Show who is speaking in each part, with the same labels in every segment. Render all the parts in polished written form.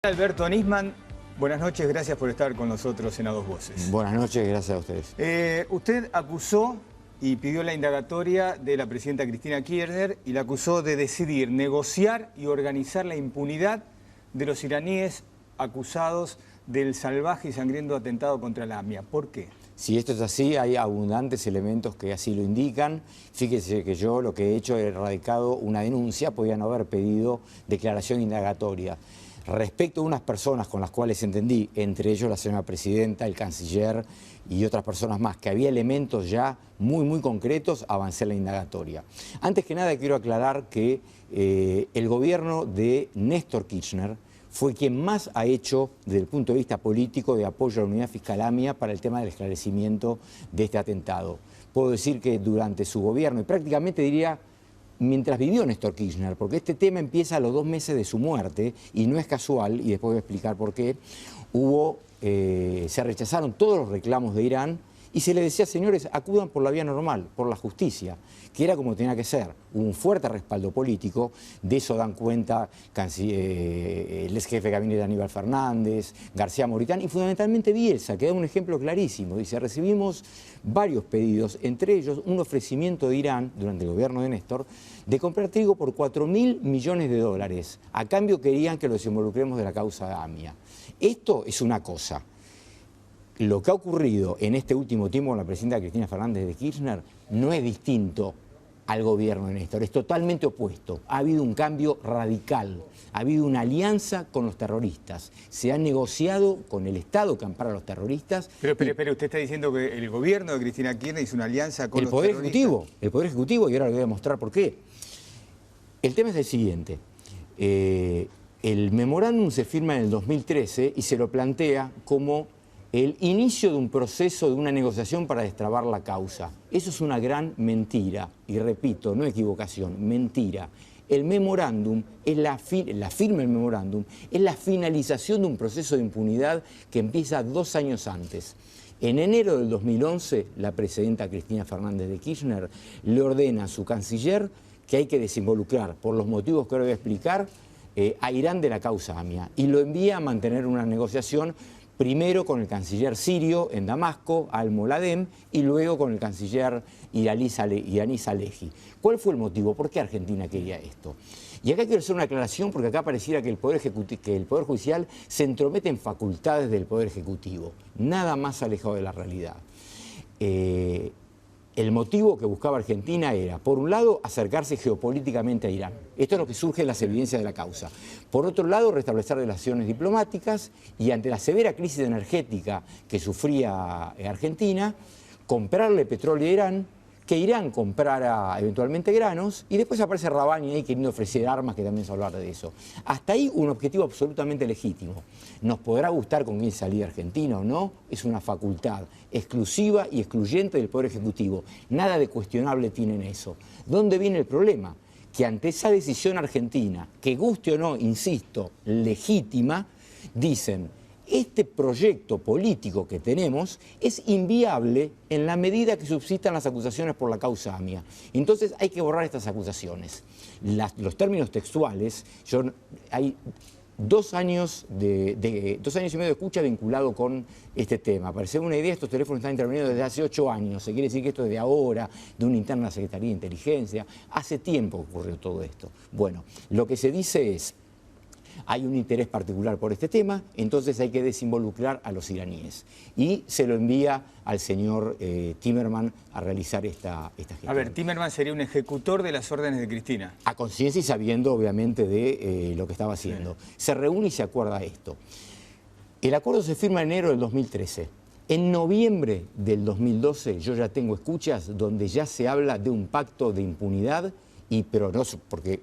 Speaker 1: Alberto Nisman, buenas noches, gracias por estar con nosotros en A Dos Voces.
Speaker 2: Buenas noches, gracias a ustedes.
Speaker 1: Usted acusó y pidió la indagatoria de la presidenta Cristina Kirchner y la acusó de decidir, negociar y organizar la impunidad de los iraníes acusados del salvaje y sangriento atentado contra la AMIA. ¿Por qué?
Speaker 2: Si esto es así, hay abundantes elementos que así lo indican. Fíjese que yo lo que he hecho es radicado una denuncia, podía no haber pedido declaración indagatoria. Respecto a unas personas con las cuales entendí, entre ellos la señora presidenta, el canciller y otras personas más, que había elementos ya muy concretos, avancé en la indagatoria. Antes que nada quiero aclarar que el gobierno de Néstor Kirchner fue quien más ha hecho, desde el punto de vista político, de apoyo a la unidad fiscal AMIA para el tema del esclarecimiento de este atentado. Puedo decir que durante su gobierno, y prácticamente diría mientras vivió Néstor Kirchner, porque este tema empieza a los 2 meses de su muerte, y no es casual, y después voy a explicar por qué, se rechazaron todos los reclamos de Irán, y se les decía, señores, acudan por la vía normal, por la justicia, que era como tenía que ser. Hubo un fuerte respaldo político, de eso dan cuenta el ex jefe de gabinete Aníbal Fernández, García Moritán y fundamentalmente Bielsa, que da un ejemplo clarísimo. Dice, recibimos varios pedidos, entre ellos un ofrecimiento de Irán, durante el gobierno de Néstor, de comprar trigo por 4.000 millones de dólares. A cambio querían que los involucremos de la causa de AMIA. Esto es una cosa. Lo que ha ocurrido en este último tiempo con la presidenta Cristina Fernández de Kirchner no es distinto al gobierno de Néstor, es totalmente opuesto. Ha habido un cambio radical, ha habido una alianza con los terroristas, se ha negociado con el Estado que ampara a los terroristas.
Speaker 1: Pero usted está diciendo que el gobierno de Cristina Kirchner hizo una alianza con
Speaker 2: el
Speaker 1: los
Speaker 2: Poder
Speaker 1: terroristas.
Speaker 2: El Poder Ejecutivo, y ahora le voy a mostrar por qué. El tema es el siguiente. El memorándum se firma en el 2013 y se lo plantea como el inicio de un proceso, de una negociación para destrabar la causa. Eso es una gran mentira, y repito, no equivocación, mentira. El memorándum, la firma del memorándum, es la finalización de un proceso de impunidad que empieza 2 años antes. En enero del 2011, la presidenta Cristina Fernández de Kirchner le ordena a su canciller que hay que desinvolucrar, por los motivos que ahora voy a explicar, a Irán de la causa AMIA, y lo envía a mantener una negociación primero con el canciller sirio en Damasco, al-Moladem, y luego con el canciller iraní Salehi. ¿Cuál fue el motivo? ¿Por qué Argentina quería esto? Y acá quiero hacer una aclaración porque acá pareciera que el Poder Judicial se entromete en facultades del Poder Ejecutivo. Nada más alejado de la realidad. El motivo que buscaba Argentina era, por un lado, acercarse geopolíticamente a Irán. Esto es lo que surge en las evidencias de la causa. Por otro lado, restablecer relaciones diplomáticas y, ante la severa crisis energética que sufría Argentina, comprarle petróleo a Irán, que Irán comprara eventualmente granos, y después aparece Rabani ahí queriendo ofrecer armas, que también se hablar de eso. Hasta ahí un objetivo absolutamente legítimo. Nos podrá gustar con quién salía Argentina o no, es una facultad exclusiva y excluyente del Poder Ejecutivo. Nada de cuestionable tiene en eso. ¿Dónde viene el problema? Que ante esa decisión argentina, que guste o no, insisto, legítima, dicen: este proyecto político que tenemos es inviable en la medida que subsistan las acusaciones por la causa AMIA. Entonces hay que borrar estas acusaciones. Los términos textuales, hay 2 años y medio de escucha vinculado con este tema. Para hacer una idea, estos teléfonos están interviniendo desde hace 8 años. Se quiere decir que esto es de ahora, de una interna Secretaría de Inteligencia. Hace tiempo que ocurrió todo esto. Bueno, lo que se dice es: hay un interés particular por este tema, entonces hay que desinvolucrar a los iraníes. Y se lo envía al señor Timerman a realizar esta gestión.
Speaker 1: A ver, Timerman sería un ejecutor de las órdenes de Cristina.
Speaker 2: A conciencia y sabiendo, obviamente, de lo que estaba haciendo. Sí. Se reúne y se acuerda esto. El acuerdo se firma en enero del 2013. En noviembre del 2012 yo ya tengo escuchas donde ya se habla de un pacto de impunidad, pero no porque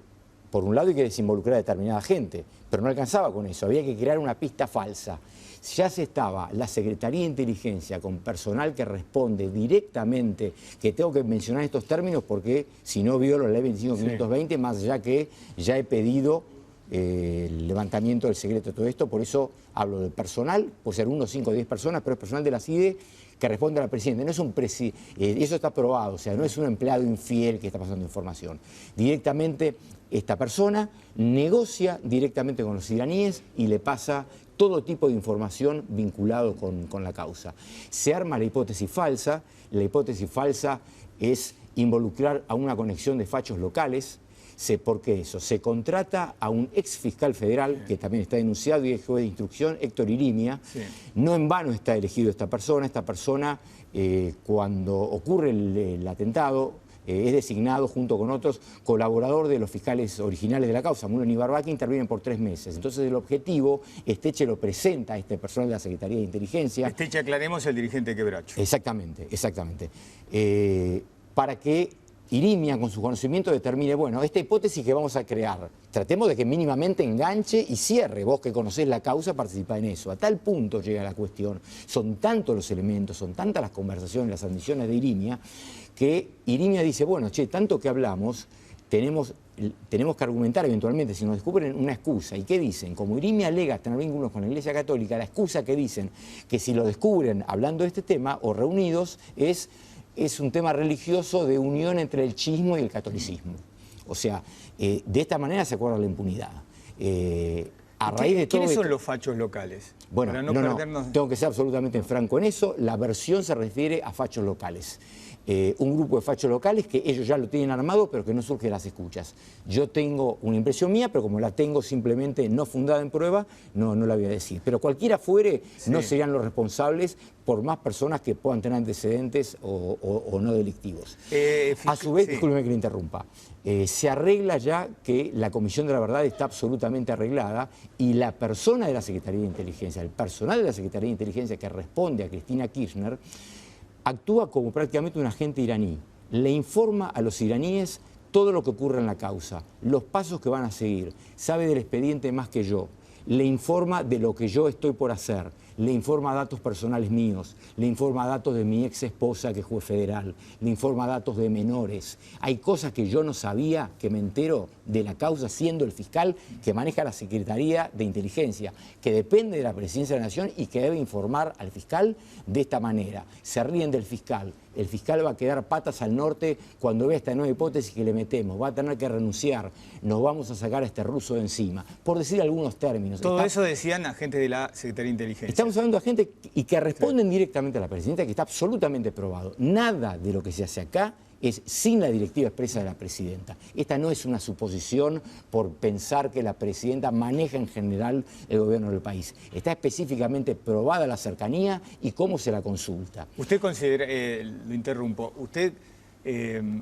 Speaker 2: por un lado hay que desinvolucrar a determinada gente, pero no alcanzaba con eso, había que crear una pista falsa. Ya se estaba la Secretaría de Inteligencia con personal que responde directamente, que tengo que mencionar estos términos porque si no violo la ley 25.520, más allá que ya he pedido el levantamiento del secreto de todo esto, por eso hablo del personal, puede ser 1, 5, 10 personas, pero es personal de la CIDE que responde a la presidenta. No es un eso está probado, o sea, no es un empleado infiel que está pasando información. Directamente esta persona negocia directamente con los iraníes y le pasa todo tipo de información vinculado con la causa. Se arma la hipótesis falsa es involucrar a una conexión de fachos locales. ¿Por qué eso? Se contrata a un ex fiscal federal, que también está denunciado y es juez de instrucción, Héctor Irimia. Sí. No en vano está elegido esta persona. Cuando ocurre el atentado, es designado junto con otros colaborador de los fiscales originales de la causa, Mullen y Barba, que intervienen por 3 meses. Entonces el objetivo, Esteche lo presenta a este personal de la Secretaría de Inteligencia.
Speaker 1: Esteche, aclaremos, el dirigente Quebracho.
Speaker 2: Exactamente. Para que Irimia, con su conocimiento, determine, bueno, esta hipótesis que vamos a crear, tratemos de que mínimamente enganche y cierre. Vos que conocés la causa, participá en eso. A tal punto llega la cuestión, son tantos los elementos, son tantas las conversaciones, las admisiones de Irimia, que Irimia dice, bueno, tanto que hablamos, tenemos que argumentar eventualmente si nos descubren una excusa. ¿Y qué dicen? Como Irimia alega tener vínculos con la Iglesia Católica, la excusa que dicen que si lo descubren hablando de este tema o reunidos es un tema religioso de unión entre el chiismo y el catolicismo. O sea, de esta manera se acuerda la impunidad. A raíz de todo
Speaker 1: ¿Quiénes son los fachos locales?
Speaker 2: Bueno, tengo que ser absolutamente franco en eso. La versión se refiere a fachos locales. Un grupo de fachos locales que ellos ya lo tienen armado, pero que no surge de las escuchas. Yo tengo una impresión mía, pero como la tengo simplemente no fundada en prueba, no la voy a decir. Pero cualquiera fuere, no serían los responsables por más personas que puedan tener antecedentes o no delictivos. A su vez, discúlpeme que le interrumpa, se arregla ya que la Comisión de la Verdad está absolutamente arreglada y la persona de la Secretaría de Inteligencia, el personal de la Secretaría de Inteligencia que responde a Cristina Kirchner, actúa como prácticamente un agente iraní. Le informa a los iraníes todo lo que ocurre en la causa, los pasos que van a seguir, sabe del expediente más que yo, le informa de lo que yo estoy por hacer, le informa datos personales míos, le informa datos de mi ex esposa que es juez federal, le informa datos de menores. Hay cosas que yo no sabía, que me entero de la causa siendo el fiscal que maneja la Secretaría de Inteligencia, que depende de la Presidencia de la Nación y que debe informar al fiscal de esta manera. Se ríen del fiscal. El fiscal va a quedar patas al norte cuando vea esta nueva hipótesis que le metemos. Va a tener que renunciar. Nos vamos a sacar a este ruso de encima. Por decir algunos términos.
Speaker 1: Todo eso decían agentes de la Secretaría de Inteligencia.
Speaker 2: Estamos hablando de agentes y que responden directamente a la presidenta, que está absolutamente probado. Nada de lo que se hace acá es sin la directiva expresa de la presidenta. Esta no es una suposición por pensar que la presidenta maneja en general el gobierno del país. Está específicamente probada la cercanía y cómo se la consulta.
Speaker 1: Usted considera, lo interrumpo, usted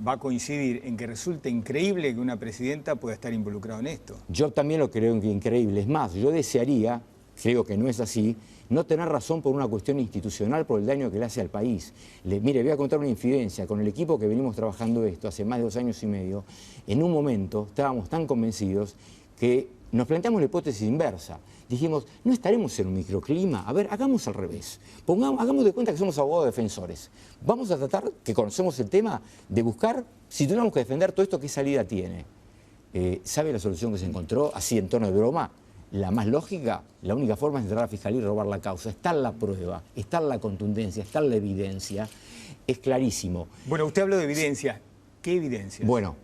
Speaker 1: va a coincidir en que resulta increíble que una presidenta pueda estar involucrada en esto.
Speaker 2: Yo también lo creo increíble. Es más, yo desearía, creo que no es así, no tener razón por una cuestión institucional, por el daño que le hace al país. Mire, voy a contar una infidencia. Con el equipo que venimos trabajando esto hace más de 2 años y medio, en un momento estábamos tan convencidos que nos planteamos la hipótesis inversa. Dijimos, ¿no estaremos en un microclima? A ver, hagamos al revés. Hagamos de cuenta que somos abogados defensores. Vamos a tratar, que conocemos el tema, de buscar, si tuviéramos que defender todo esto, ¿qué salida tiene? ¿Sabe la solución que se encontró, así en tono de broma? La más lógica, la única forma es entrar a la fiscalía y robar la causa. Está en la prueba, está en la contundencia, está en la evidencia. Es clarísimo.
Speaker 1: Bueno, usted habló de evidencia. ¿Qué evidencia?
Speaker 2: Bueno,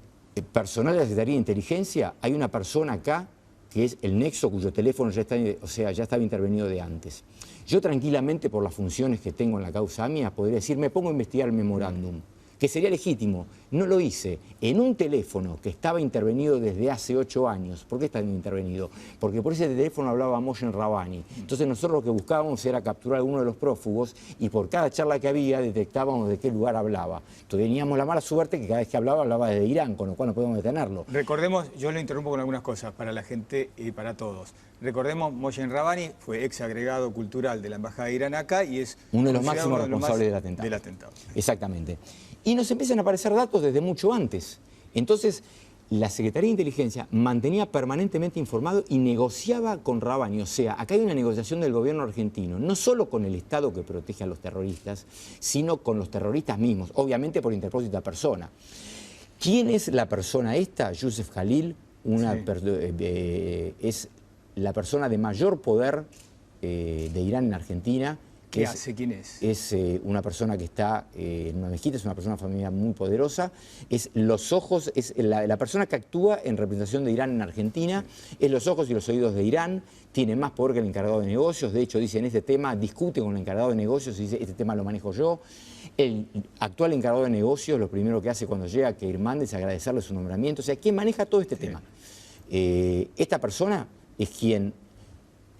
Speaker 2: personal de la Secretaría de Inteligencia, hay una persona acá que es el nexo cuyo teléfono ya estaba intervenido de antes. Yo tranquilamente, por las funciones que tengo en la causa mía, podría decir, me pongo a investigar el memorándum, que sería legítimo. No lo hice. En un teléfono que estaba intervenido desde hace 8 años. ¿Por qué está intervenido? Porque por ese teléfono hablaba Moshen Rabani. Entonces nosotros lo que buscábamos era capturar a alguno de los prófugos y por cada charla que había detectábamos de qué lugar hablaba. Entonces teníamos la mala suerte que cada vez que hablaba desde Irán, con lo cual no podemos detenerlo.
Speaker 1: Recordemos, yo lo interrumpo con algunas cosas para la gente y para todos. Recordemos, Moshen Rabani fue ex agregado cultural de la Embajada de Irán acá y es
Speaker 2: uno de los máximos responsables del atentado. Exactamente. Y nos empiezan a aparecer datos desde mucho antes. Entonces, la Secretaría de Inteligencia mantenía permanentemente informado y negociaba con Rabani. O sea, acá hay una negociación del gobierno argentino, no solo con el Estado que protege a los terroristas, sino con los terroristas mismos, obviamente por interpósita persona. ¿Quién es la persona esta? Youssef Khalil, es la persona de mayor poder de Irán en Argentina,
Speaker 1: ¿Qué hace? ¿Quién es?
Speaker 2: Es una persona que está en una mezquita, es una persona, una familia muy poderosa, es los ojos, es la persona que actúa en representación de Irán en Argentina, es los ojos y los oídos de Irán, tiene más poder que el encargado de negocios, de hecho dice en este tema, discute con el encargado de negocios y dice este tema lo manejo yo. El actual encargado de negocios lo primero que hace cuando llega a Kirmán es agradecerle su nombramiento, o sea, ¿quién maneja todo este tema? Esta persona es quien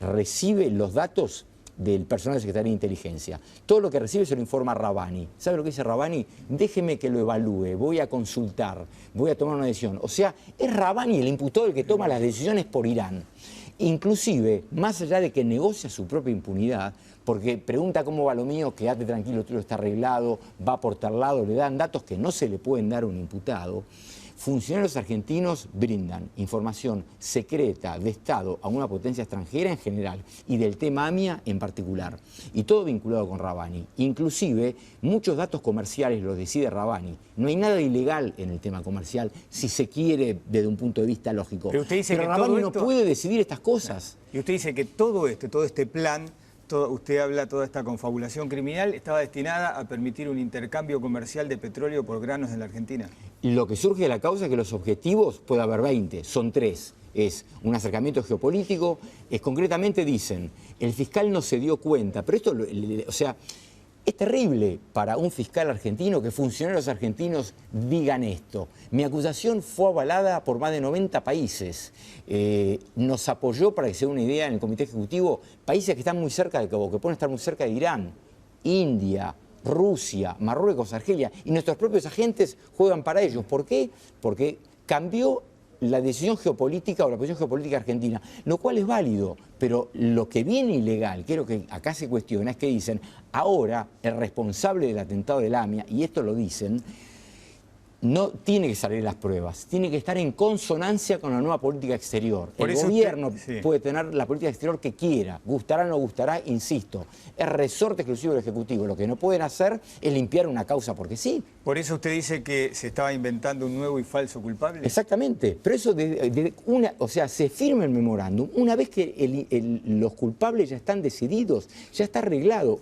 Speaker 2: recibe los datos del personal de Secretaría de Inteligencia. Todo lo que recibe se lo informa Rabbani. ¿Sabe lo que dice Rabbani? Déjeme que lo evalúe, voy a consultar, voy a tomar una decisión. O sea, es Rabbani el imputado el que toma las decisiones por Irán. Inclusive, más allá de que negocia su propia impunidad, porque pregunta cómo va lo mío, quédate tranquilo, todo está arreglado, va por tal lado, le dan datos que no se le pueden dar a un imputado. Funcionarios argentinos brindan información secreta de Estado a una potencia extranjera en general y del tema AMIA en particular. Y todo vinculado con Rabbani. Inclusive, muchos datos comerciales los decide Rabbani. No hay nada ilegal en el tema comercial si se quiere desde un punto de vista lógico.
Speaker 1: Pero usted dice que
Speaker 2: Rabbani no puede decidir estas cosas.
Speaker 1: Y usted dice que todo este plan, usted habla toda esta confabulación criminal, estaba destinada a permitir un intercambio comercial de petróleo por granos en la Argentina.
Speaker 2: Y lo que surge de la causa es que los objetivos, puede haber 20, son 3. Es un acercamiento geopolítico, concretamente dicen, el fiscal no se dio cuenta, pero esto, o sea, es terrible para un fiscal argentino que funcionarios argentinos digan esto. Mi acusación fue avalada por más de 90 países. Nos apoyó, para que se dé una idea, en el Comité Ejecutivo, países que están muy cerca de Cabo, que pueden estar muy cerca de Irán, India, Rusia, Marruecos, Argelia, y nuestros propios agentes juegan para ellos. ¿Por qué? Porque cambió la decisión geopolítica o la posición geopolítica argentina, lo cual es válido, pero lo que viene ilegal, que es lo que acá se cuestiona, es que dicen, ahora el responsable del atentado del AMIA, y esto lo dicen, no tiene que salir las pruebas, tiene que estar en consonancia con la nueva política exterior. El gobierno puede tener la política exterior que quiera, gustará o no gustará, insisto, es resorte exclusivo del Ejecutivo. Lo que no pueden hacer es limpiar una causa porque sí.
Speaker 1: Por eso usted dice que se estaba inventando un nuevo y falso culpable.
Speaker 2: Exactamente, pero eso o sea, se firma el memorándum una vez que los culpables ya están decididos, ya está arreglado.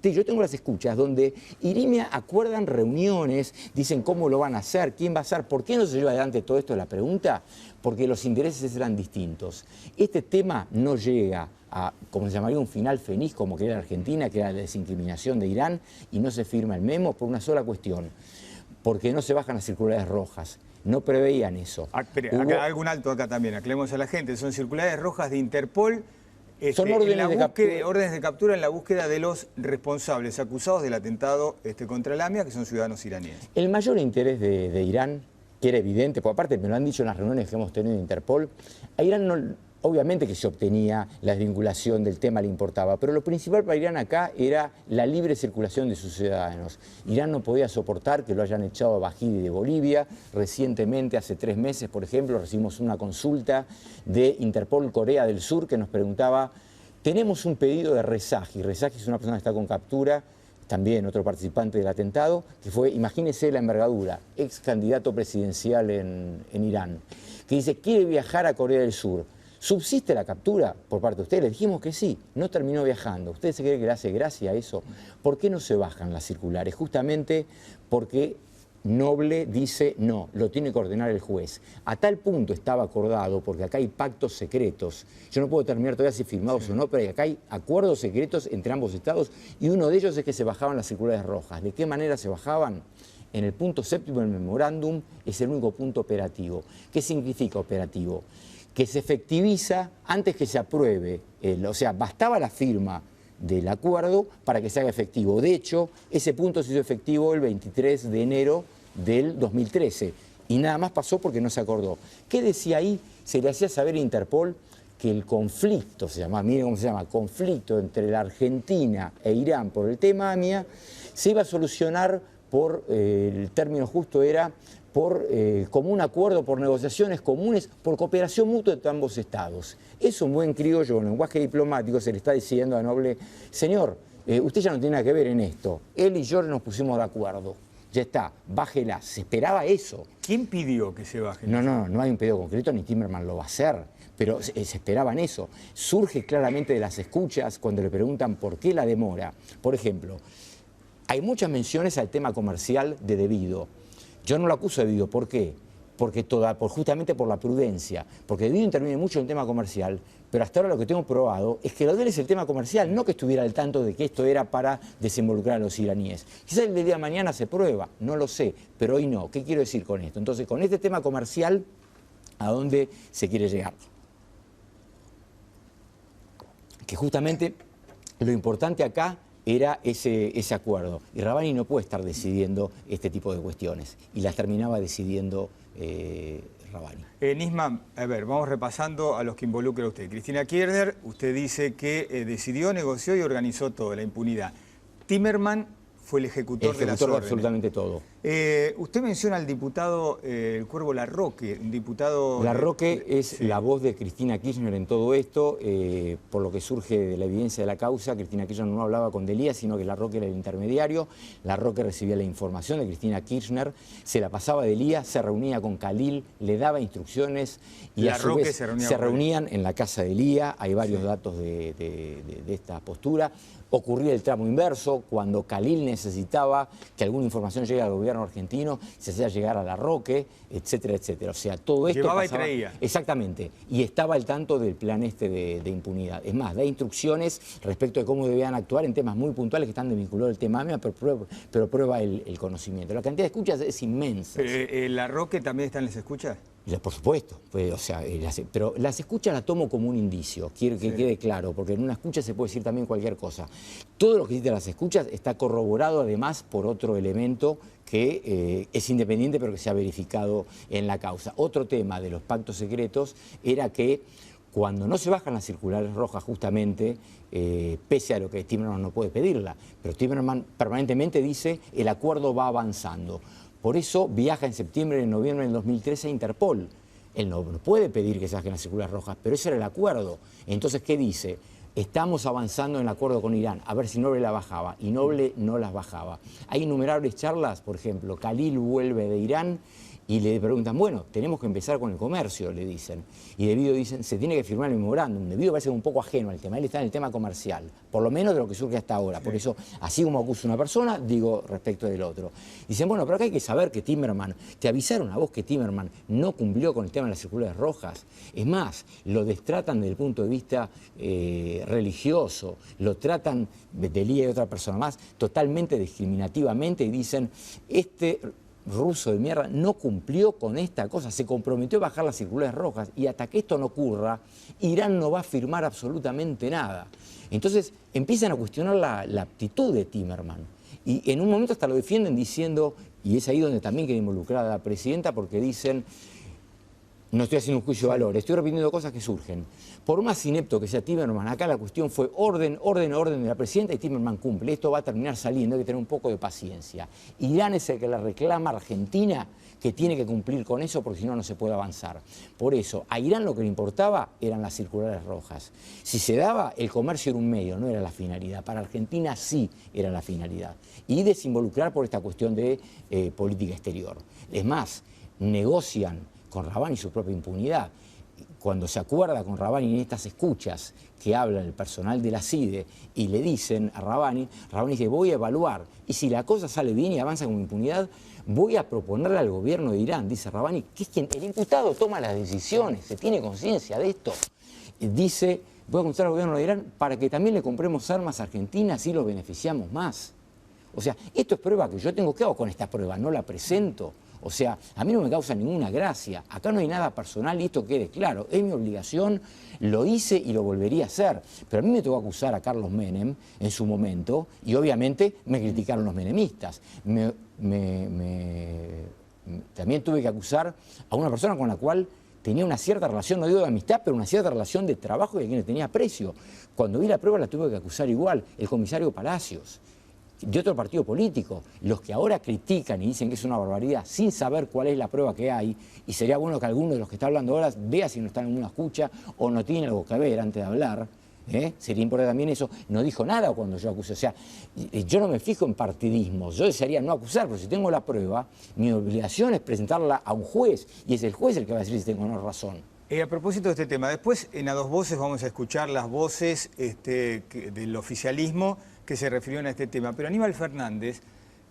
Speaker 2: Yo tengo las escuchas donde Irimia acuerdan reuniones, dicen cómo lo van a hacer, quién va a hacer, ¿por qué no se lleva adelante todo esto? La pregunta, porque los intereses eran distintos. Este tema no llega a, como se llamaría, un final feliz, como que era Argentina, que era la desincriminación de Irán, y no se firma el memo por una sola cuestión, porque no se bajan las circulares rojas. No preveían eso.
Speaker 1: Acá, algún alto acá también, aclaremos a la gente, son circulares rojas de Interpol.
Speaker 2: Son órdenes
Speaker 1: de captura en la búsqueda de los responsables acusados del atentado contra el AMIA, que son ciudadanos iraníes.
Speaker 2: El mayor interés de Irán, que era evidente, porque aparte me lo han dicho en las reuniones que hemos tenido en Interpol, a Irán no, obviamente que se obtenía la desvinculación del tema, le importaba, pero lo principal para Irán acá era la libre circulación de sus ciudadanos. Irán no podía soportar que lo hayan echado a Bajidi de Bolivia. Recientemente, hace 3 meses, por ejemplo, recibimos una consulta de Interpol Corea del Sur que nos preguntaba, tenemos un pedido de Rezaji. Rezaji es una persona que está con captura, también otro participante del atentado, que fue, imagínese la envergadura, ex candidato presidencial en Irán, que dice, quiere viajar a Corea del Sur. ¿Subsiste la captura por parte de ustedes? Le dijimos que sí, no terminó viajando. ¿Usted se cree que le hace gracia eso? ¿Por qué no se bajan las circulares? Justamente porque Noble dice no, lo tiene que ordenar el juez. A tal punto estaba acordado, porque acá hay pactos secretos. Yo no puedo terminar todavía si firmados o no, pero acá hay acuerdos secretos entre ambos estados y uno de ellos es que se bajaban las circulares rojas. ¿De qué manera se bajaban? En el punto 7º del memorándum es el único punto operativo. ¿Qué significa operativo? Que se efectiviza antes que se apruebe, o sea, bastaba la firma del acuerdo para que se haga efectivo. De hecho, ese punto se hizo efectivo el 23 de enero del 2013 y nada más pasó porque no se acordó. ¿Qué decía ahí? Se le hacía saber a Interpol que el conflicto, se llama, miren cómo se llama, conflicto entre la Argentina e Irán por el tema AMIA, se iba a solucionar por, el término justo era, por común acuerdo, por negociaciones comunes, por cooperación mutua entre ambos estados. Eso en buen criollo, en lenguaje diplomático, se le está diciendo a Noble, señor, usted ya no tiene nada que ver en esto, él y yo nos pusimos de acuerdo. ya está, bájela. Se esperaba eso.
Speaker 1: ¿Quién pidió que se baje?
Speaker 2: No hay un pedido concreto, ni Timerman lo va a hacer, pero se esperaban eso. Surge claramente de las escuchas cuando le preguntan por qué la demora. Por ejemplo, hay muchas menciones al tema comercial de Debido. Yo no lo acuso de Debido, ¿por qué? Porque justamente por la prudencia, porque Debido interviene mucho en el tema comercial, pero hasta ahora lo que tengo probado es que lo de él es el tema comercial, no que estuviera al tanto de que esto era para desinvolucrar a los iraníes. Quizás el día de mañana se prueba, no lo sé, pero hoy no. ¿Qué quiero decir con esto? Entonces, con este tema comercial, ¿a dónde se quiere llegar? Que justamente lo importante acá era ese acuerdo. Y Rabbani no puede estar decidiendo este tipo de cuestiones. Y las terminaba decidiendo Rabbani.
Speaker 1: Nisman, a ver, vamos repasando a los que involucra usted. Cristina Kirchner, usted dice que decidió, negoció y organizó todo, la impunidad. Timerman fue el ejecutor de las órdenes.
Speaker 2: Absolutamente todo.
Speaker 1: Usted menciona al diputado el Cuervo Larroque, un diputado...
Speaker 2: Larroque es la voz de Cristina Kirchner en todo esto, por lo que surge de la evidencia de la causa. Cristina Kirchner no hablaba con Delía, sino que Larroque era el intermediario. Larroque recibía la información de Cristina Kirchner, se la pasaba a Delía, se reunía con Khalil, le daba instrucciones y a su vez se reunían en la casa de Delía. Hay varios datos de esta postura. Ocurría el tramo inverso, cuando Khalil necesitaba que alguna información llegue al gobierno argentino, se hacía llegar a Larroque, etcétera, etcétera. O sea, todo esto
Speaker 1: llevaba
Speaker 2: pasaba,
Speaker 1: y traía.
Speaker 2: Exactamente, y estaba al tanto del plan de impunidad. Es más, da instrucciones respecto de cómo debían actuar en temas muy puntuales que están desvinculados del tema AMIA, pero prueba el conocimiento. La cantidad de escuchas es inmensa.
Speaker 1: ¿Larroque también está en las escuchas?
Speaker 2: Por supuesto, pues, o sea, pero las escuchas las tomo como un indicio, quiero que quede claro, porque en una escucha se puede decir también cualquier cosa. Todo lo que dice las escuchas está corroborado además por otro elemento que es independiente pero que se ha verificado en la causa. Otro tema de los pactos secretos era que cuando no se bajan las circulares rojas justamente, pese a lo que Timerman no puede pedirla, pero Timerman permanentemente dice el acuerdo va avanzando. Por eso viaja en septiembre y en noviembre del 2013 a Interpol. Él no puede pedir que se saquen las circulares rojas, pero ese era el acuerdo. Entonces, ¿qué dice? Estamos avanzando en el acuerdo con Irán, a ver si Noble la bajaba, y Noble no las bajaba. Hay innumerables charlas, por ejemplo, Khalil vuelve de Irán y le preguntan, bueno, tenemos que empezar con el comercio, le dicen. Y Debido dicen, se tiene que firmar el memorándum. Debido parece un poco ajeno al tema, él está en el tema comercial, por lo menos de lo que surge hasta ahora. Por eso, así como acusa una persona, digo respecto del otro. Dicen, bueno, pero acá hay que saber que Timerman, te avisaron a vos que Timerman no cumplió con el tema de las circulares rojas. Es más, lo destratan desde el punto de vista religioso, lo tratan, Delía y otra persona más, totalmente discriminativamente y dicen, este ruso de mierda no cumplió con esta cosa, se comprometió a bajar las circulares rojas y hasta que esto no ocurra, Irán no va a firmar absolutamente nada. Entonces empiezan a cuestionar la aptitud de Timerman y en un momento hasta lo defienden diciendo, y es ahí donde también queda involucrada la presidenta, porque dicen, no estoy haciendo un juicio de valor, estoy repitiendo cosas que surgen. Por más inepto que sea Timerman, acá la cuestión fue orden de la presidenta y Timerman cumple. Esto va a terminar saliendo, hay que tener un poco de paciencia. Irán es el que le reclama a Argentina que tiene que cumplir con eso porque si no, no se puede avanzar. Por eso, a Irán lo que le importaba eran las circulares rojas. Si se daba, el comercio era un medio, no era la finalidad. Para Argentina sí era la finalidad. Y desinvolucrar por esta cuestión de política exterior. Es más, negocian con Rabbani su propia impunidad. Cuando se acuerda con Rabbani en estas escuchas que habla el personal de la CIDE y le dicen a Rabbani dice, voy a evaluar, y si la cosa sale bien y avanza con impunidad, voy a proponerle al gobierno de Irán, dice Rabbani, que es quien el imputado toma las decisiones, se tiene conciencia de esto. Dice, voy a consultar al gobierno de Irán para que también le compremos armas a Argentina, así lo beneficiamos más. O sea, esto es prueba que yo tengo. ¿Qué hago con esta prueba? No la presento. O sea, a mí no me causa ninguna gracia. Acá no hay nada personal y esto quede claro. Es mi obligación, lo hice y lo volvería a hacer. Pero a mí me tocó acusar a Carlos Menem en su momento y obviamente me criticaron los menemistas. También tuve que acusar a una persona con la cual tenía una cierta relación, no digo de amistad, pero una cierta relación de trabajo y a quien le tenía aprecio. Cuando vi la prueba la tuve que acusar igual, el comisario Palacios, de otro partido político, los que ahora critican y dicen que es una barbaridad sin saber cuál es la prueba que hay, y sería bueno que alguno de los que está hablando ahora vea si no está en una escucha o no tiene algo que ver antes de hablar, Sería importante también eso. No dijo nada cuando yo acusé. O sea, yo no me fijo en partidismos. Yo desearía no acusar, pero si tengo la prueba, mi obligación es presentarla a un juez. Y es el juez el que va a decir si tengo o no razón.
Speaker 1: A propósito de este tema, después en A Dos Voces vamos a escuchar las voces del oficialismo que se refirieron a este tema. Pero Aníbal Fernández,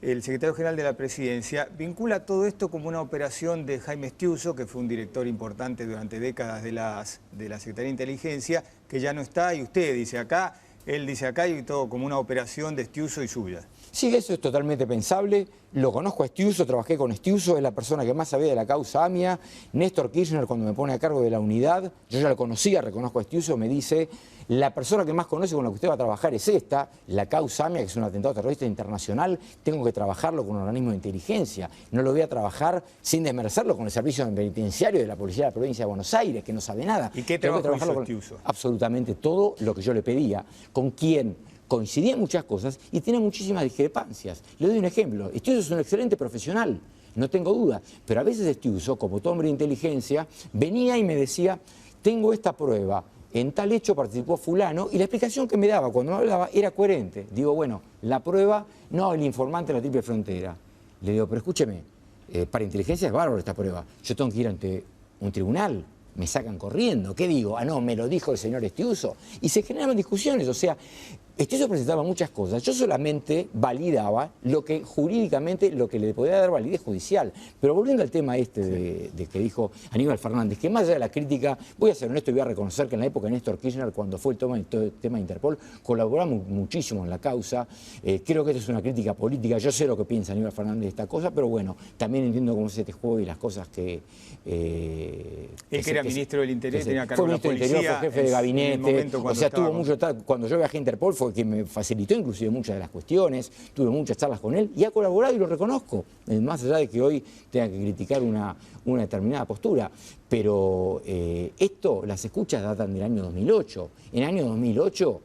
Speaker 1: el secretario general de la Presidencia, vincula todo esto como una operación de Jaime Estiuso, que fue un director importante durante décadas de la Secretaría de Inteligencia, que ya no está, y usted dice acá, él dice acá, y todo como una operación de Estiuso y suya.
Speaker 2: Sí, eso es totalmente pensable. Lo conozco a Estiuso, trabajé con Estiuso, es la persona que más sabía de la causa AMIA. Néstor Kirchner, cuando me pone a cargo de la unidad, yo ya lo conocía, reconozco a Estiuso, me dice, la persona que más conoce con la que usted va a trabajar es esta, la causa AMIA, que es un atentado terrorista internacional, tengo que trabajarlo con un organismo de inteligencia. No lo voy a trabajar sin desmerecerlo con el servicio penitenciario de la Policía de la Provincia de Buenos Aires, que no sabe nada.
Speaker 1: ¿Y qué trabajo hizo Estiuso?
Speaker 2: Absolutamente todo lo que yo le pedía. ¿Con quién? Coincidía en muchas cosas y tiene muchísimas discrepancias. Le doy un ejemplo. Estiuso es un excelente profesional, no tengo duda, pero a veces Estiuso, como todo hombre de inteligencia, venía y me decía, tengo esta prueba, en tal hecho participó fulano, y la explicación que me daba cuando me hablaba era coherente. Digo, bueno, la prueba, no el informante de la triple frontera. Le digo, pero escúcheme, para inteligencia es bárbaro esta prueba. Yo tengo que ir ante un tribunal. Me sacan corriendo. ¿Qué digo? Ah, no, me lo dijo el señor Estiuso. Y se generaban discusiones, o sea, Estiuso presentaba muchas cosas. Yo solamente validaba lo que jurídicamente, lo que le podía dar validez judicial. Pero volviendo al tema de que dijo Aníbal Fernández, que más allá de la crítica, voy a ser honesto y voy a reconocer que en la época de Néstor Kirchner, cuando fue el tema de Interpol, colaboramos muchísimo en la causa. Creo que esto es una crítica política. Yo sé lo que piensa Aníbal Fernández de esta cosa, pero bueno, también entiendo cómo es este juego y las cosas que...
Speaker 1: Él que era ministro del Interior, tenía cargo
Speaker 2: fue
Speaker 1: de la
Speaker 2: ministro del Interior, fue jefe de gabinete, o sea, tuvo mucho, cuando yo viajé a Interpol fue quien me facilitó inclusive muchas de las cuestiones, tuve muchas charlas con él y ha colaborado y lo reconozco, más allá de que hoy tenga que criticar una determinada postura. Pero las escuchas datan del año 2008. En el año 2008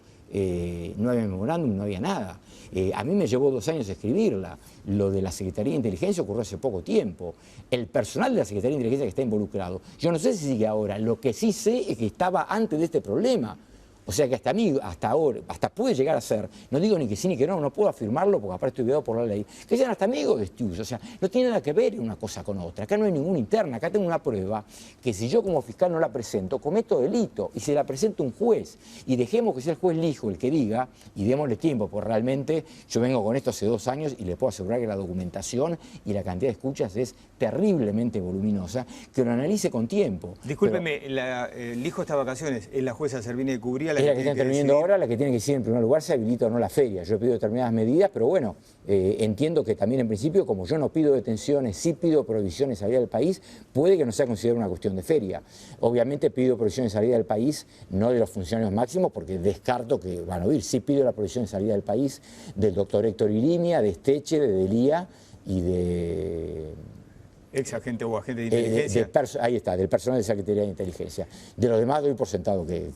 Speaker 2: no había memorándum, no había nada. A mí me llevó 2 años escribirla. Lo de la Secretaría de Inteligencia ocurrió hace poco tiempo. El personal de la Secretaría de Inteligencia que está involucrado, yo no sé si sigue ahora, lo que sí sé es que estaba antes de este problema. O sea que hasta ahora, hasta puede llegar a ser, no digo ni que sí ni que no puedo afirmarlo porque aparte estoy obligado por la ley, que sean hasta amigos de Estiuso. O sea, no tiene nada que ver una cosa con otra. Acá no hay ninguna interna, acá tengo una prueba que si yo como fiscal no la presento, cometo delito y se la presenta un juez. Y dejemos que sea el juez Lijo el que diga y démosle tiempo, porque realmente yo vengo con esto hace 2 años y les puedo asegurar que la documentación y la cantidad de escuchas es terriblemente voluminosa, que lo analice con tiempo.
Speaker 1: Discúlpeme, Lijo está de vacaciones, es la jueza Servini de Cubría
Speaker 2: es la que está interviniendo ahora, la que tiene que decir en primer lugar si habilita o no la feria. Yo he pedido determinadas medidas, pero bueno, entiendo que también en principio, como yo no pido detenciones, sí pido prohibiciones de salida del país, puede que no sea considerada una cuestión de feria. Obviamente pido prohibiciones de salida del país, no de los funcionarios máximos, porque descarto que van a huir. Sí pido la prohibición de salida del país del doctor Héctor Irimia, de Esteche, de Delía y de...
Speaker 1: Ex agente o agente de inteligencia.
Speaker 2: Ahí está, del personal de Secretaría de Inteligencia. De los demás doy por sentado que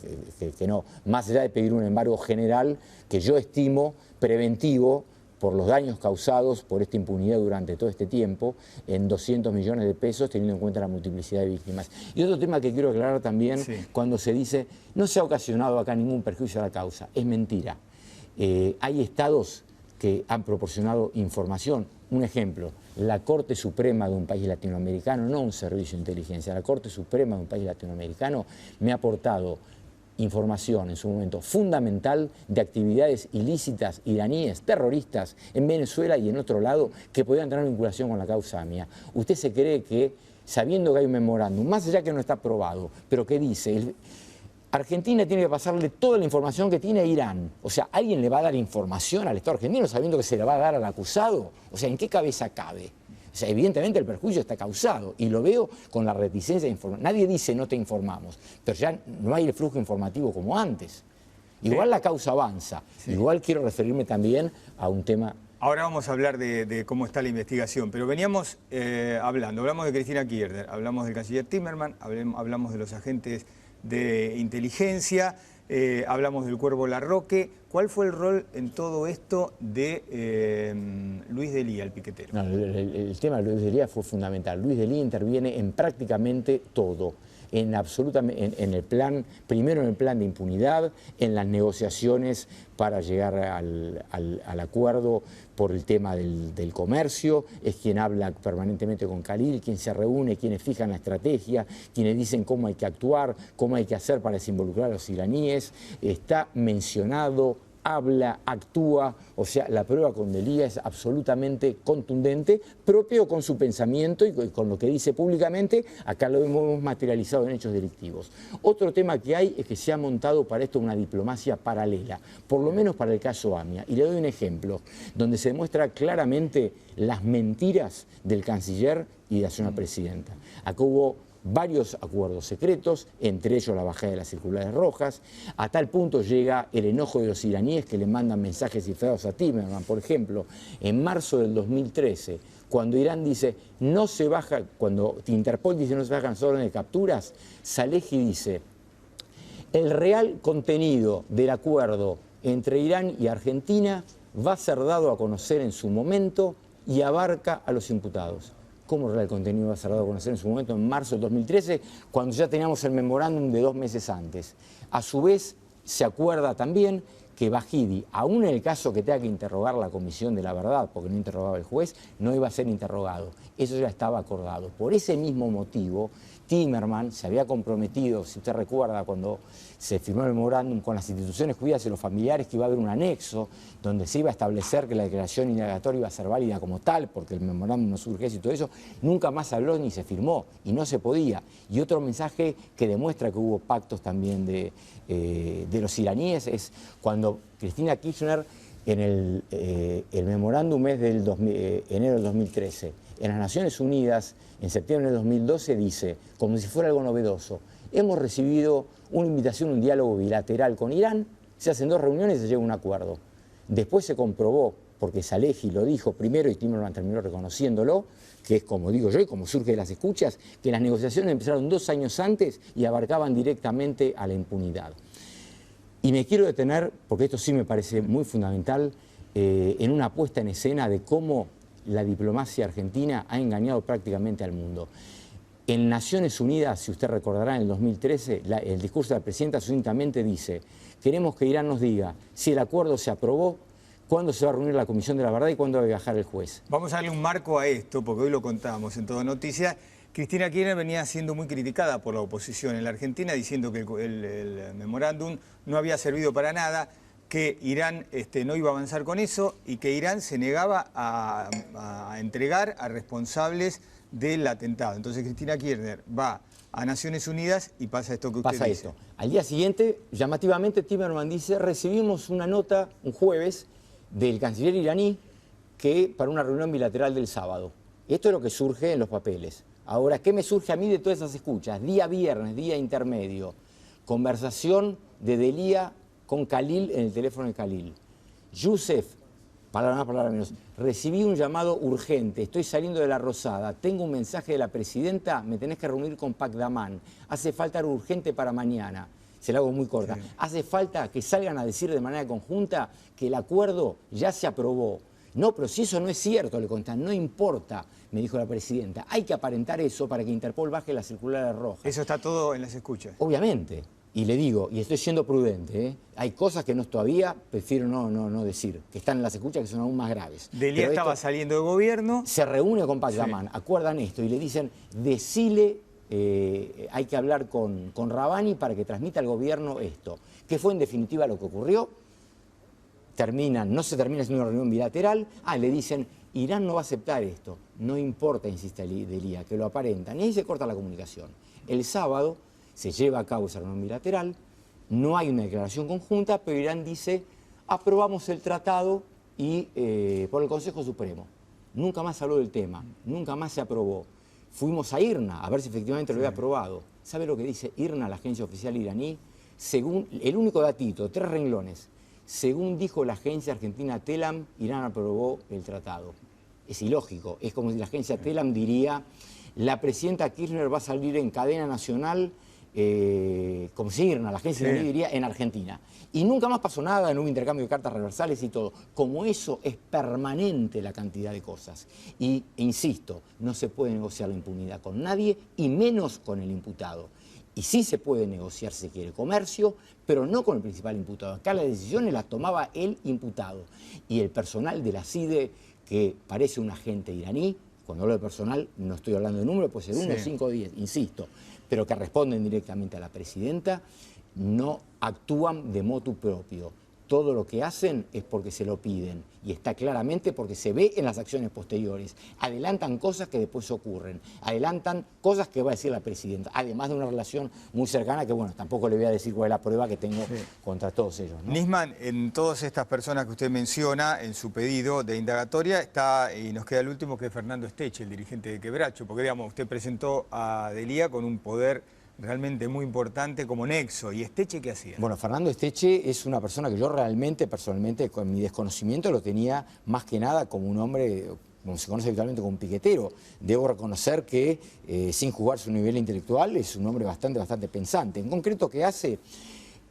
Speaker 2: no. Más allá de pedir un embargo general que yo estimo preventivo por los daños causados por esta impunidad durante todo este tiempo en 200 millones de pesos, teniendo en cuenta la multiplicidad de víctimas. Y otro tema que quiero aclarar también, cuando se dice no se ha ocasionado acá ningún perjuicio a la causa, es mentira. Hay estados que han proporcionado información. Un ejemplo, la Corte Suprema de un país latinoamericano, no un servicio de inteligencia, la Corte Suprema de un país latinoamericano me ha aportado información en su momento fundamental de actividades ilícitas iraníes, terroristas en Venezuela y en otro lado que podían tener vinculación con la causa AMIA. ¿Usted se cree que, sabiendo que hay un memorándum, más allá que no está aprobado, pero que dice... Argentina tiene que pasarle toda la información que tiene a Irán. O sea, ¿alguien le va a dar información al Estado argentino sabiendo que se la va a dar al acusado? O sea, ¿en qué cabeza cabe? O sea, evidentemente el perjuicio está causado y lo veo con la reticencia de informar. Nadie dice no te informamos, pero ya no hay el flujo informativo como antes. Igual la causa avanza. Igual quiero referirme también a un tema...
Speaker 1: Ahora vamos a hablar de cómo está la investigación, pero veníamos hablamos de Cristina Kirchner, hablamos del canciller Timmermans, hablamos de los agentes de inteligencia, hablamos del Cuervo Larroque. ¿Cuál fue el rol en todo esto de Luis Delía, el piquetero?
Speaker 2: No, el tema de Luis Delía fue fundamental. Luis Delía interviene en prácticamente todo. en el plan, primero en el plan de impunidad, en las negociaciones para llegar al acuerdo por el tema del comercio, es quien habla permanentemente con Khalil, quien se reúne, quienes fijan la estrategia, quienes dicen cómo hay que actuar, cómo hay que hacer para desinvolucrar a los iraníes, está mencionado, habla, actúa, o sea, la prueba con Delia es absolutamente contundente, propio con su pensamiento y con lo que dice públicamente. Acá lo hemos materializado en hechos delictivos. Otro tema que hay es que se ha montado para esto una diplomacia paralela, por lo menos para el caso AMIA. Y le doy un ejemplo, donde se demuestra claramente las mentiras del canciller y de la señora presidenta. Acá hubo varios acuerdos secretos, entre ellos la bajada de las circulares rojas. A tal punto llega el enojo de los iraníes que le mandan mensajes cifrados a Timerman. Por ejemplo, en marzo del 2013, cuando Irán dice no se baja, cuando Interpol dice no se bajan las órdenes de capturas, Salehi dice: el real contenido del acuerdo entre Irán y Argentina va a ser dado a conocer en su momento y abarca a los imputados. ¿Cómo el contenido va a ser dado a conocer en su momento, en marzo del 2013, cuando ya teníamos el memorándum de 2 meses antes? A su vez, se acuerda también que Bahidi, aún en el caso que tenga que interrogar la Comisión de la Verdad, porque no interrogaba el juez, no iba a ser interrogado. Eso ya estaba acordado. Por ese mismo motivo, Timerman se había comprometido, si usted recuerda, cuando se firmó el memorándum con las instituciones judías y los familiares, que iba a haber un anexo donde se iba a establecer que la declaración indagatoria iba a ser válida como tal, porque el memorándum no surge y todo eso. Nunca más habló ni se firmó, y no se podía. Y otro mensaje que demuestra que hubo pactos también de los iraníes es cuando Cristina Kirchner, en el memorándum es del enero del 2013, en las Naciones Unidas, en septiembre del 2012, dice, como si fuera algo novedoso: hemos recibido una invitación, un diálogo bilateral con Irán, se hacen 2 reuniones y se llega a un acuerdo. Después se comprobó, porque Salehi lo dijo primero y Timerman terminó reconociéndolo, que es como digo yo y como surge de las escuchas, que las negociaciones empezaron 2 años antes y abarcaban directamente a la impunidad. Y me quiero detener, porque esto sí me parece muy fundamental, en una puesta en escena de cómo la diplomacia argentina ha engañado prácticamente al mundo. En Naciones Unidas, si usted recordará, en el 2013, el discurso de la presidenta sucintamente dice: queremos que Irán nos diga si el acuerdo se aprobó, cuándo se va a reunir la Comisión de la Verdad y cuándo va a viajar el juez.
Speaker 1: Vamos a darle un marco a esto, porque hoy lo contábamos en Todo Noticias. Cristina Kirchner venía siendo muy criticada por la oposición en la Argentina, diciendo que el memorándum no había servido para nada, que Irán no iba a avanzar con eso y que Irán se negaba a entregar a responsables del atentado. Entonces Cristina Kirchner va a Naciones Unidas y pasa esto que usted dice.
Speaker 2: Pasa esto. Al día siguiente, llamativamente, Timerman dice: recibimos una nota un jueves del canciller iraní para una reunión bilateral del sábado. Esto es lo que surge en los papeles. Ahora, ¿qué me surge a mí de todas esas escuchas? Día viernes, día intermedio, conversación de Delia con Khalil en el teléfono de Khalil. Youssef, palabra más, palabra menos, recibí un llamado urgente, estoy saliendo de la Rosada, tengo un mensaje de la presidenta, me tenés que reunir con Pacdaman, hace falta algo urgente para mañana. Se la hago muy corta. Sí. Hace falta que salgan a decir de manera conjunta que el acuerdo ya se aprobó. No, pero si eso no es cierto, le contestan, no importa, me dijo la presidenta. Hay que aparentar eso para que Interpol baje la circular roja.
Speaker 1: Eso está todo en las escuchas.
Speaker 2: Obviamente. Y le digo, y estoy siendo prudente, hay cosas que todavía prefiero no decir, que están en las escuchas, que son aún más graves.
Speaker 1: Delia estaba saliendo de gobierno.
Speaker 2: Se reúne con Pacdaman, sí. Acuerdan esto y le dicen: decile, hay que hablar con Rabani para que transmita al gobierno esto. ¿Qué fue en definitiva lo que ocurrió? No se termina siendo una reunión bilateral. Le dicen: Irán no va a aceptar esto. No importa, insiste Delia, que lo aparentan. Y ahí se corta la comunicación. El sábado se lleva a cabo esa reunión bilateral, no hay una declaración conjunta, pero Irán dice: aprobamos el tratado por el Consejo Supremo. Nunca más habló del tema, nunca más se aprobó. Fuimos a IRNA a ver si efectivamente lo había aprobado. ¿Sabe lo que dice IRNA, la agencia oficial iraní? Según el único datito, 3 renglones. Según dijo la agencia argentina Telam, Irán aprobó el tratado. Es ilógico, es como si la agencia Telam diría: la presidenta Kirchner va a salir en cadena nacional, como si IRNA, la agencia iraní diría, en Argentina. Y nunca más pasó nada, no hubo intercambio de cartas reversales y todo. Como eso es permanente la cantidad de cosas. E insisto, no se puede negociar la impunidad con nadie y menos con el imputado. y sí se puede negociar si se quiere comercio, pero no con el principal imputado. Acá las decisiones las tomaba el imputado. Y el personal de la CIDE, que parece un agente iraní, cuando hablo de personal no estoy hablando de número, puede ser 1, 5 o 10, insisto, pero que responden directamente a la presidenta, no actúan de motu propio. Todo lo que hacen es porque se lo piden y está claramente porque se ve en las acciones posteriores. Adelantan cosas que después ocurren, adelantan cosas que va a decir la presidenta, además de una relación muy cercana que, bueno, tampoco le voy a decir cuál es la prueba que tengo contra todos ellos, ¿no?
Speaker 1: Nisman, en todas estas personas que usted menciona en su pedido de indagatoria está, y nos queda el último, que es Fernando Esteche, el dirigente de Quebracho, porque digamos, usted presentó a Delia con un poder realmente muy importante como nexo. ¿Y Esteche qué hacía?
Speaker 2: Bueno, Fernando Esteche es una persona que yo realmente, personalmente, con mi desconocimiento, lo tenía más que nada como un hombre, como se conoce habitualmente, como un piquetero. Debo reconocer que, sin jugar su nivel intelectual, es un hombre bastante pensante. En concreto, ¿qué hace?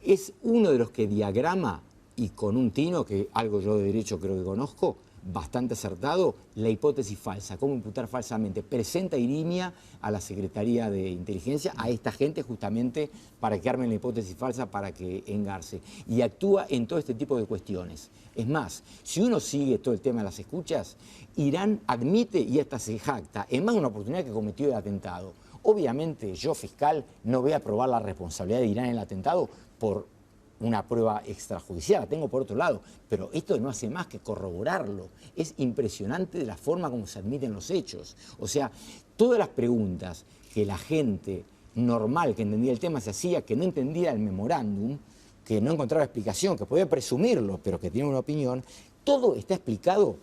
Speaker 2: Es uno de los que diagrama, y con un tino, que algo yo de derecho creo que conozco, bastante acertado, la hipótesis falsa, cómo imputar falsamente. Presenta irimia a la Secretaría de Inteligencia, a esta gente justamente para que armen la hipótesis falsa, para que engarce. Y actúa en todo este tipo de cuestiones. Es más, si uno sigue todo el tema de las escuchas, Irán admite y hasta se jacta, en más de una oportunidad que cometió el atentado. Obviamente yo, fiscal, no voy a probar la responsabilidad de Irán en el atentado por una prueba extrajudicial, la tengo por otro lado, pero esto no hace más que corroborarlo. Es impresionante de la forma como se admiten los hechos. O sea, todas las preguntas que la gente normal que entendía el tema se hacía, que no entendía el memorándum, que no encontraba explicación, que podía presumirlo, pero que tiene una opinión, todo está explicado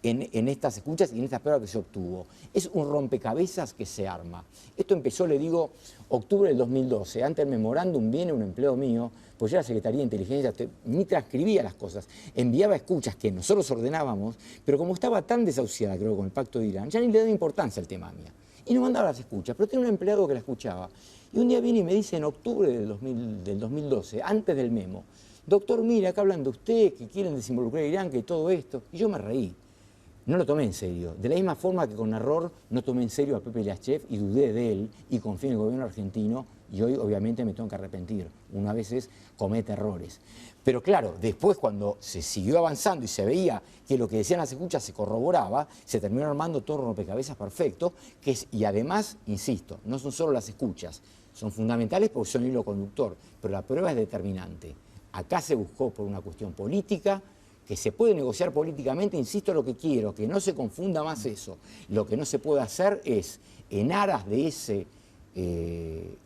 Speaker 2: en estas escuchas y en estas pruebas que se obtuvo. Es un rompecabezas que se arma. Esto empezó, le digo, octubre del 2012. Antes del memorándum viene un empleado mío, pues yo era Secretaría de Inteligencia, ni transcribía las cosas, enviaba escuchas que nosotros ordenábamos, pero como estaba tan desahuciada, creo, con el pacto de Irán, ya ni le daba importancia al tema mía. Y no mandaba las escuchas, pero tenía un empleado que la escuchaba. Y un día viene y me dice en octubre del 2012, antes del memo, doctor, mira, acá hablan de usted, que quieren desinvolucrar a Irán, que todo esto. Y yo me reí. No lo tomé en serio. De la misma forma que con error no tomé en serio a Pepe Liachev y dudé de él y confié en el gobierno argentino y hoy obviamente me tengo que arrepentir. Una vez comete errores. Pero claro, después cuando se siguió avanzando y se veía que lo que decían las escuchas se corroboraba, se terminó armando todo un rompecabezas perfecto, y además, insisto, no son solo las escuchas, son fundamentales porque son hilo conductor, pero la prueba es determinante. Acá se buscó por una cuestión política, que se puede negociar políticamente, insisto, lo que quiero, que no se confunda más eso. Lo que no se puede hacer es, en aras de ese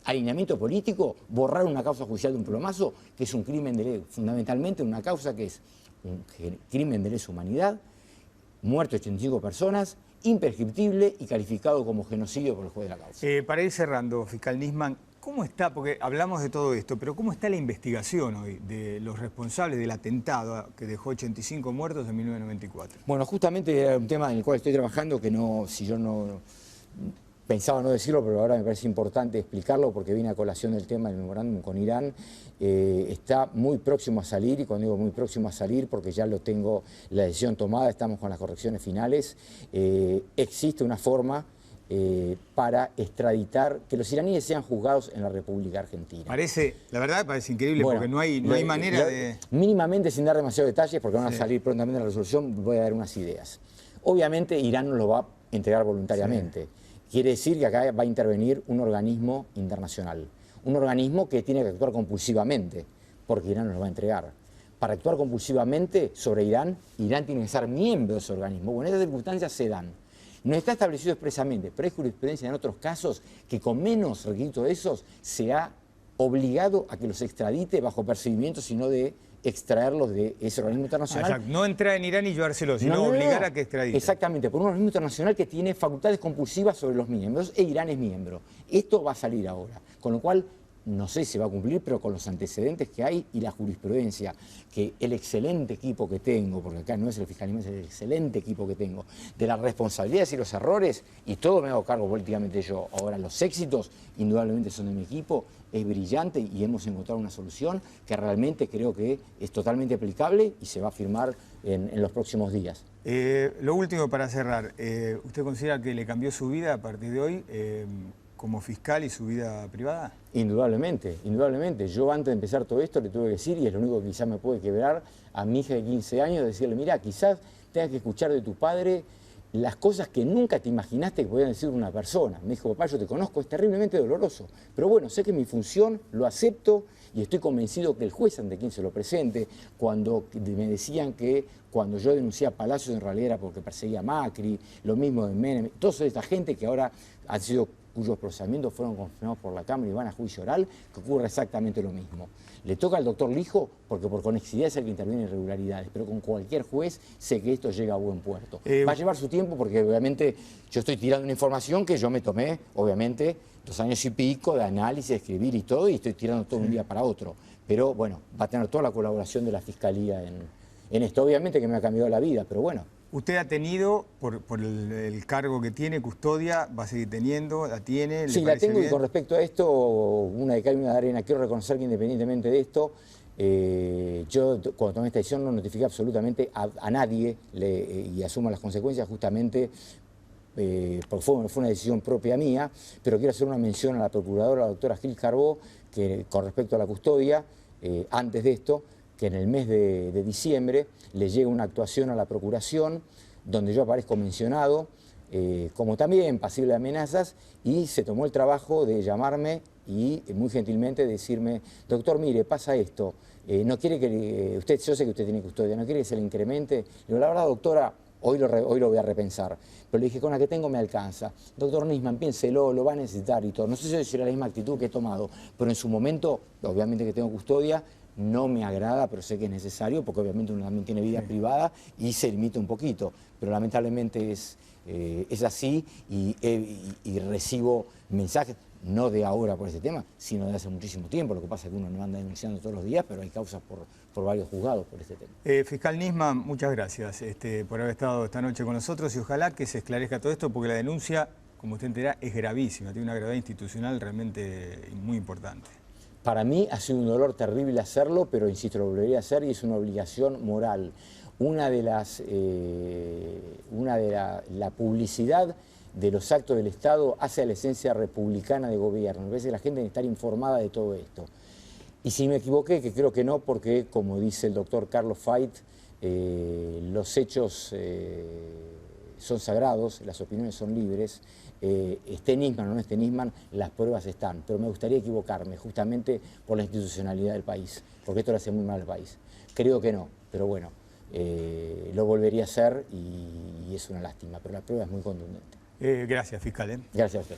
Speaker 2: alineamiento político, borrar una causa judicial de un plomazo, que es un crimen de fundamentalmente una causa que es un crimen de lesa humanidad, muerto 85 personas, imprescriptible y calificado como genocidio por el juez de la causa.
Speaker 1: Para ir cerrando, fiscal Nisman, ¿cómo está? Porque hablamos de todo esto, pero ¿cómo está la investigación hoy de los responsables del atentado que dejó 85 muertos en 1994?
Speaker 2: Bueno, justamente era un tema en el cual estoy trabajando que no, si yo no pensaba no decirlo, pero ahora me parece importante explicarlo porque viene a colación del tema del memorándum con Irán. Está muy próximo a salir, y cuando digo muy próximo a salir, porque ya lo tengo la decisión tomada, estamos con las correcciones finales. Existe una forma para extraditar, que los iraníes sean juzgados en la República Argentina.
Speaker 1: La verdad parece increíble, bueno, porque no hay manera de...
Speaker 2: Mínimamente, sin dar demasiados detalles, porque van a salir prontamente la resolución, voy a dar unas ideas. Obviamente Irán no lo va a entregar voluntariamente. Quiere decir que acá va a intervenir un organismo internacional. Un organismo que tiene que actuar compulsivamente, porque Irán no lo va a entregar. Para actuar compulsivamente sobre Irán, Irán tiene que ser miembro de ese organismo. Bueno, estas circunstancias se dan. No está establecido expresamente, pero hay jurisprudencia en otros casos que con menos requisitos de esos se ha obligado a que los extradite bajo percibimiento, sino de extraerlos de ese organismo internacional.
Speaker 1: Exacto. No entrar en Irán y llevárselo, sino obligar a que extradite.
Speaker 2: Exactamente, por un organismo internacional que tiene facultades compulsivas sobre los miembros, e Irán es miembro. Esto va a salir ahora, con lo cual no sé si va a cumplir, pero con los antecedentes que hay y la jurisprudencia, que el excelente equipo que tengo, porque acá no es el fiscalismo, es el excelente equipo que tengo, de las responsabilidades y los errores, y todo me hago cargo políticamente yo. Ahora, los éxitos indudablemente son de mi equipo, es brillante y hemos encontrado una solución que realmente creo que es totalmente aplicable y se va a firmar en los próximos días.
Speaker 1: Lo último para cerrar, ¿usted considera que le cambió su vida a partir de hoy? como fiscal y su vida privada?
Speaker 2: Indudablemente, indudablemente. Yo antes de empezar todo esto le tuve que decir, y es lo único que quizás me puede quebrar, a mi hija de 15 años, decirle, mira, quizás tengas que escuchar de tu padre las cosas que nunca te imaginaste que podía decir una persona. Me dijo, papá, yo te conozco, es terriblemente doloroso, pero bueno, sé que es mi función, lo acepto y estoy convencido que el juez ante quien se lo presente, cuando me decían que cuando yo denuncié a Palacios en realidad era porque perseguía a Macri, lo mismo de Menem, toda esta gente que ahora han sido, cuyos procesamientos fueron confirmados por la Cámara y van a juicio oral, que ocurre exactamente lo mismo. Le toca al doctor Lijo porque por conexidad es el que interviene en irregularidades, pero con cualquier juez sé que esto llega a buen puerto. Va a llevar su tiempo porque obviamente yo estoy tirando una información que yo me tomé, obviamente, 2 años y pico de análisis, escribir y todo, y estoy tirando todo un día para otro. Pero bueno, va a tener toda la colaboración de la Fiscalía en esto. Obviamente que me ha cambiado la vida, pero bueno.
Speaker 1: Usted ha tenido, por el cargo que tiene, custodia, va a seguir teniendo, la tiene.
Speaker 2: Sí, la tengo bien. Y con respecto a esto, una de cal y una de arena, quiero reconocer que independientemente de esto, yo cuando tomé esta decisión no notifiqué absolutamente a nadie y asumo las consecuencias justamente porque fue una decisión propia mía, pero quiero hacer una mención a la procuradora, la doctora Gil Carbó, que con respecto a la custodia, antes de esto, que en el mes de diciembre le llega una actuación a la Procuración donde yo aparezco mencionado, como también pasible de amenazas, y se tomó el trabajo de llamarme y muy gentilmente decirme, doctor, mire, pasa esto, no quiere que usted, yo sé que usted tiene custodia, no quiere que se le incremente. Le digo, la verdad, doctora, hoy lo voy a repensar, pero le dije, con la que tengo me alcanza. Doctor Nisman, piénselo, lo va a necesitar y todo. No sé si será la misma actitud que he tomado, pero en su momento, obviamente que tengo custodia, no me agrada, pero sé que es necesario, porque obviamente uno también tiene vida privada y se limita un poquito, pero lamentablemente es así y recibo mensajes, no de ahora por ese tema, sino de hace muchísimo tiempo. Lo que pasa es que uno no anda denunciando todos los días, pero hay causas por varios juzgados por este tema.
Speaker 1: Fiscal Nisman, muchas gracias por haber estado esta noche con nosotros y ojalá que se esclarezca todo esto, porque la denuncia, como usted entenderá, es gravísima, tiene una gravedad institucional realmente muy importante.
Speaker 2: Para mí ha sido un dolor terrible hacerlo, pero insisto, lo volvería a hacer y es una obligación moral. La publicidad de los actos del Estado hace a la esencia republicana de gobierno. Me parece que la gente debe estar informada de todo esto. Y si me equivoqué, que creo que no, porque como dice el doctor Carlos Fait, los hechos son sagrados, las opiniones son libres, esté Nisman o no esté Nisman, las pruebas están. Pero me gustaría equivocarme justamente por la institucionalidad del país, porque esto le hace muy mal al país. Creo que no, pero bueno, lo volvería a hacer y es una lástima, pero la prueba es muy contundente.
Speaker 1: Gracias, fiscal.
Speaker 2: Gracias a usted.